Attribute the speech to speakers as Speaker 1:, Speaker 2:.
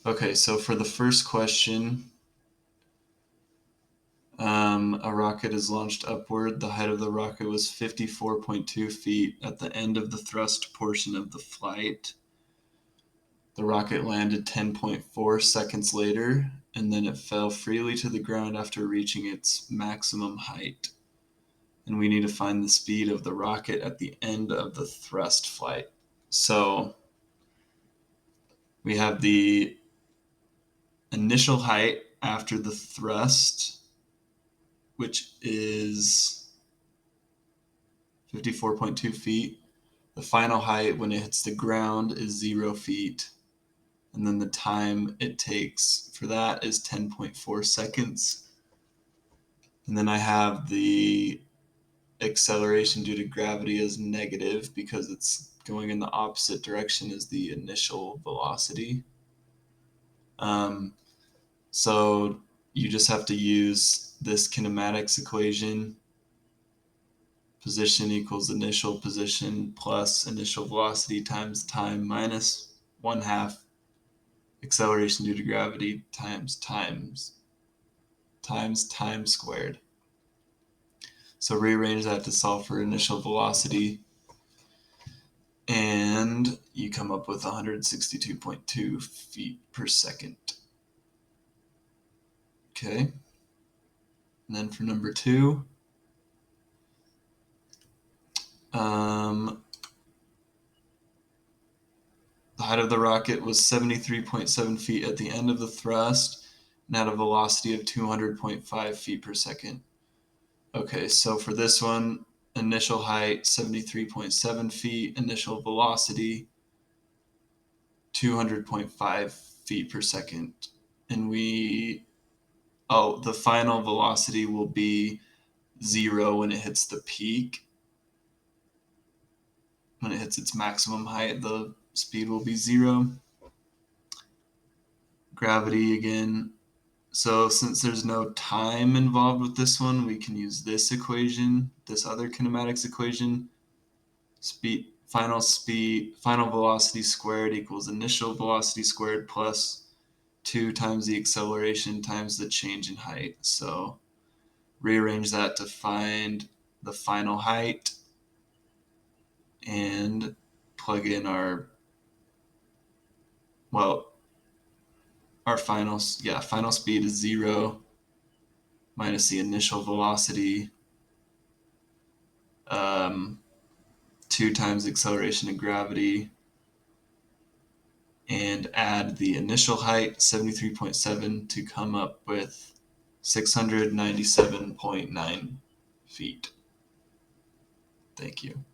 Speaker 1: Okay, so for the first question, a rocket is launched upward. The height of the rocket was 54.2 feet at the end of the thrust portion of the flight. The rocket landed 10.4 seconds later, and then it fell freely to the ground after reaching its maximum height. And we need to find the speed of the rocket at the end of the thrust flight. So we have the initial height after the thrust, which is 54.2 feet. The final height when it hits the ground is 0 feet. And then the time it takes for that is 10.4 seconds. And then I have the acceleration due to gravity as negative because it's going in the opposite direction as the initial velocity. So you just have to use this kinematics equation. Position equals initial position plus initial velocity times time minus 1/2 acceleration due to gravity times time squared. So rearrange that to solve for initial velocity, and you come up with 162.2 feet per second. Okay. And then for number 2, the height of the rocket was 73.7 feet at the end of the thrust and had a velocity of 200.5 feet per second. Okay, so for this one, initial height 73.7 feet, initial velocity 200.5 feet per second. And the final velocity will be 0 when it hits the peak. When it hits its maximum height, the speed will be 0. Gravity again. So since there's no time involved with this one, we can use this equation, this other kinematics equation. Final velocity squared equals initial velocity squared plus 2 times the acceleration times the change in height. So rearrange that to find the final height and plug in our final speed is 0 minus the initial velocity, 2 times acceleration of gravity, and add the initial height 73.7 to come up with 697.9 feet. Thank you.